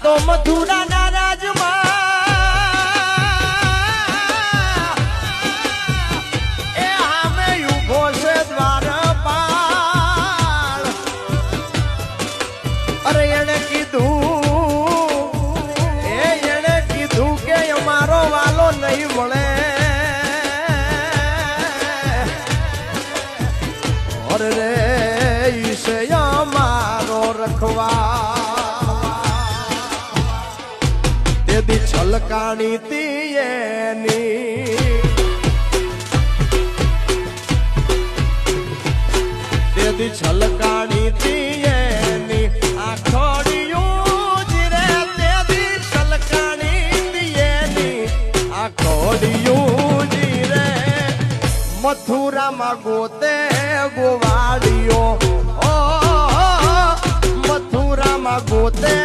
તો મથુરાના રાજમાં એ આમે ઉભો છે દ્વારપાળ. અરે એને કીધું કે અમારો વાલો નહીં મળે. અરે રે ઈશે અમારો રખવા તેદી છલકાણી તીએની તેદી છલકાણી તીએની આખોડિયું જ રે તેદી છલકાણી તીએની આખોડિયું જ રે મથુરામાં ગોતે ગોવાળીઓ મથુરામાં ગોતે